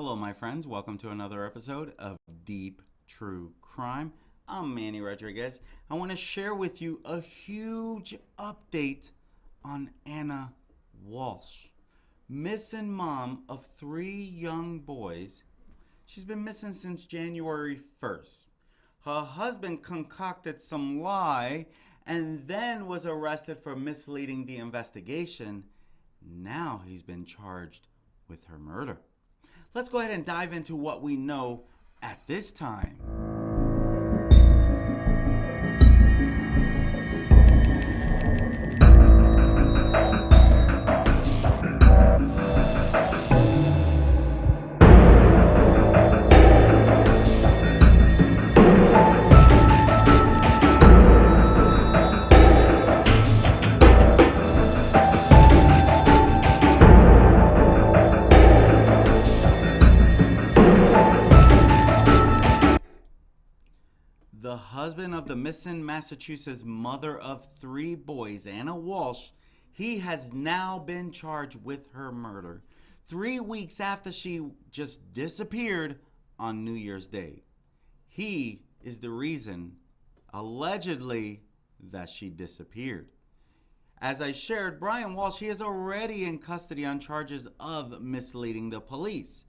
Hello, my friends. Welcome to another episode of Deep True Crime. I'm Manny Rodriguez. I want to share with you a huge update on Ana Walshe, missing mom of 3 young boys. She's been missing since January 1st. Her husband concocted some lie and then was arrested for misleading the investigation. Now he's been charged with her murder. Let's go ahead and dive into what we know at this time. The husband of the missing Massachusetts mother of 3 boys, Ana Walshe, he has now been charged with her murder 3 weeks after she just disappeared on New Year's Day. He is the reason, allegedly, that she disappeared. As I shared, Bryan Walshe, he is already in custody on charges of misleading the police.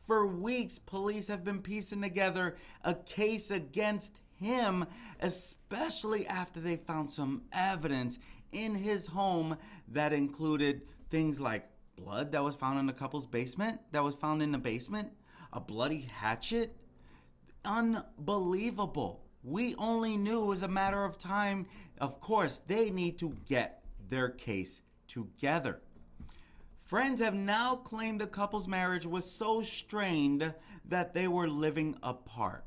For weeks, police have been piecing together a case against him, especially after they found some evidence in his home that included things like blood that was found in the couple's basement, a bloody hatchet. Unbelievable. We only knew it was a matter of time. Of course, they need to get their case together. Friends have now claimed the couple's marriage was so strained that they were living apart.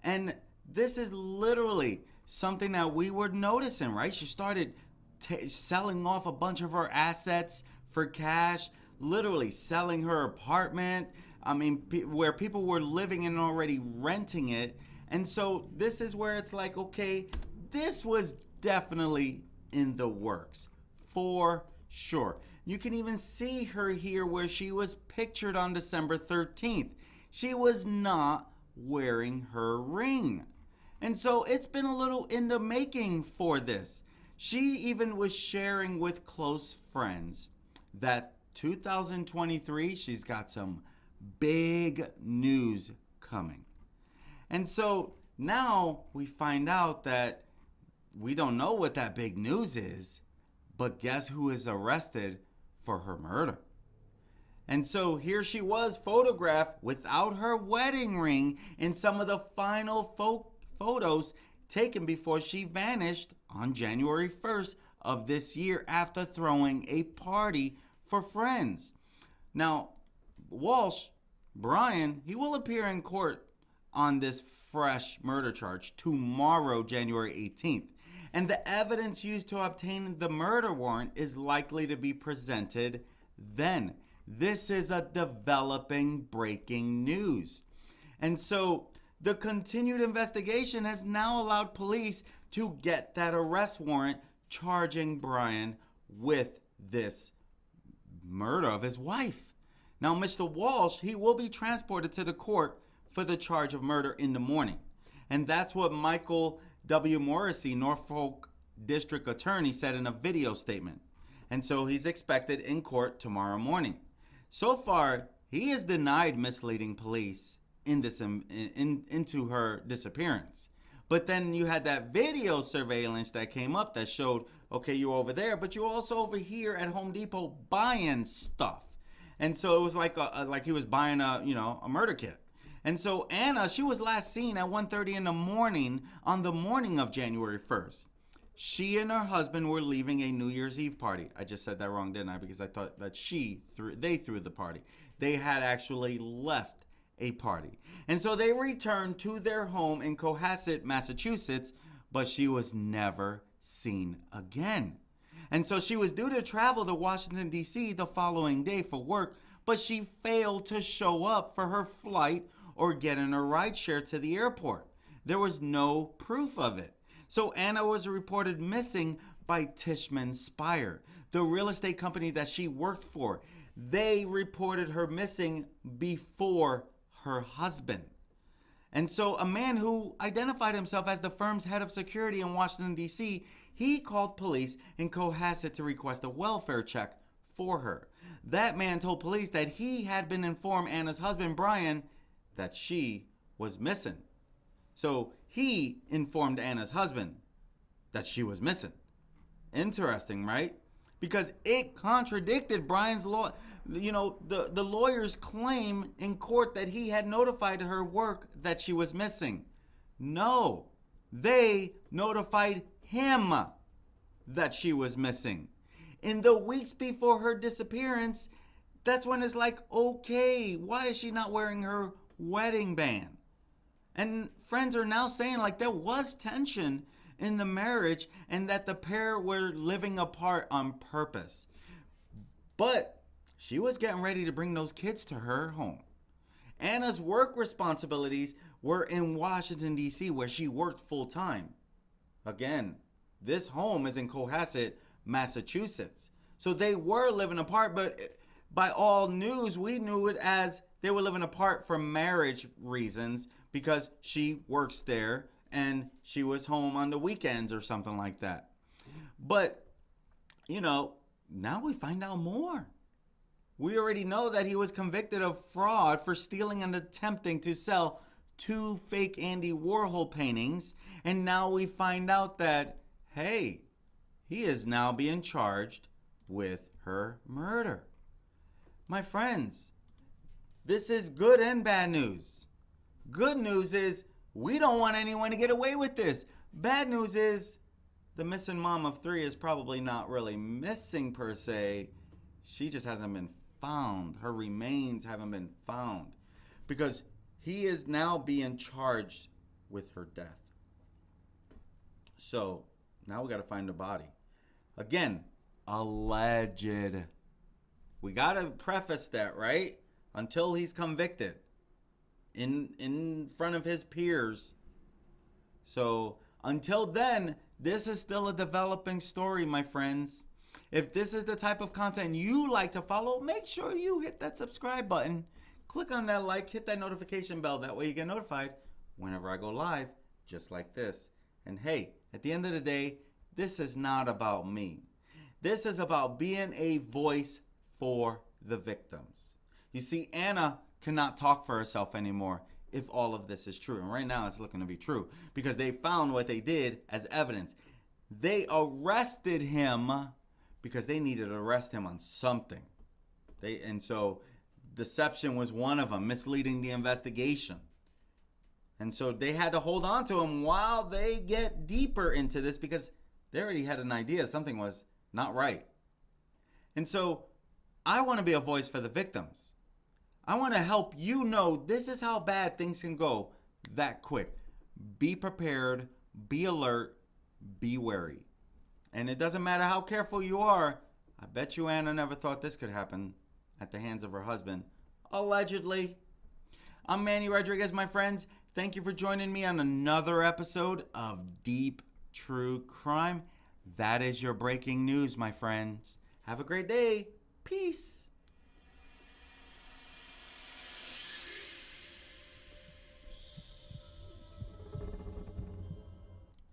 And this is literally something that we were noticing, right? She started selling off a bunch of her assets for cash, literally selling her apartment. Where people were living and already renting it. And so this is where it's like, okay, this was definitely in the works for sure. You can even see her here where she was pictured on December 13th. She was not wearing her ring. And so it's been a little in the making for this. She even was sharing with close friends that 2023, she's got some big news coming. And so now we find out that we don't know what that big news is, but guess who is arrested for her murder? And so here she was photographed without her wedding ring in some of the final photos taken before she vanished on January 1st of this year after throwing a party for friends. Now, Walshe, Bryan, he will appear in court on this fresh murder charge tomorrow, January 18th. And the evidence used to obtain the murder warrant is likely to be presented then. This is a developing breaking news. And so the continued investigation has now allowed police to get that arrest warrant charging Bryan with this murder of his wife. Now, Mr. Walshe, he will be transported to the court for the charge of murder in the morning. And that's what Michael W. Morrissey, Norfolk District Attorney, said in a video statement. And so he's expected in court tomorrow morning. So far, he has denied misleading police into her disappearance. But then you had that video surveillance that came up that showed, okay, you're over there, but you're also over here at Home Depot buying stuff. And so it was like he was buying a murder kit. And so Ana, she was last seen at 1:30 in the morning on the morning of January 1st. She and her husband were leaving a New Year's Eve party. I just said that wrong, didn't I? Because I thought that they threw the party. They had actually left a party. And so they returned to their home in Cohasset, Massachusetts, but she was never seen again. And so she was due to travel to Washington, D.C. the following day for work, but she failed to show up for her flight or get in a rideshare to the airport. There was no proof of it. So Ana was reported missing by Tishman Speyer, the real estate company that she worked for. they reported her missing before her husband. And so a man who identified himself as the firm's head of security in Washington, D.C., he called police in Cohasset to request a welfare check for her. That man told police that he had been informed Anna's husband, Bryan, that she was missing. So he informed Anna's husband that she was missing. Interesting, right? Because it contradicted Bryan's law. The lawyer's claim in court that he had notified her work that she was missing. No, they notified him that she was missing. In the weeks before her disappearance, that's when it's like, okay, why is she not wearing her wedding band? And friends are now saying like there was tension in the marriage and that the pair were living apart on purpose. But she was getting ready to bring those kids to her home. Anna's work responsibilities were in Washington, D.C., where she worked full time. Again, this home is in Cohasset, Massachusetts. So they were living apart, but by all news, we knew it as they were living apart for marriage reasons because she works there and she was home on the weekends or something like that. But, now we find out more. We already know that he was convicted of fraud for stealing and attempting to sell 2 fake Andy Warhol paintings. And now we find out that, hey, he is now being charged with her murder. My friends, this is good and bad news. Good news is we don't want anyone to get away with this. Bad news is the missing mom of 3 is probably not really missing per se. She just hasn't been found. Her remains haven't been found because he is now being charged with her death. So now we got to find the body. Again, alleged. We got to preface that, right? Until he's convicted in front of his peers. So until then, this is still a developing story, my friends. If this is the type of content you like to follow, make sure you hit that subscribe button. Click on that like, hit that notification bell. That way you get notified whenever I go live, just like this. And hey, at the end of the day, this is not about me. This is about being a voice for the victims. You see, Anna cannot talk for herself anymore if all of this is true. And right now it's looking to be true because they found what they did as evidence. They arrested him because they needed to arrest him on something. And so deception was one of them, misleading the investigation. And so they had to hold on to him while they get deeper into this because they already had an idea something was not right. And so I want to be a voice for the victims. I want to help you know this is how bad things can go that quick. Be prepared, be alert, be wary. And it doesn't matter how careful you are. I bet you Anna never thought this could happen at the hands of her husband. Allegedly. I'm Manny Rodriguez, my friends. Thank you for joining me on another episode of Deep True Crime. That is your breaking news, my friends. Have a great day. Peace.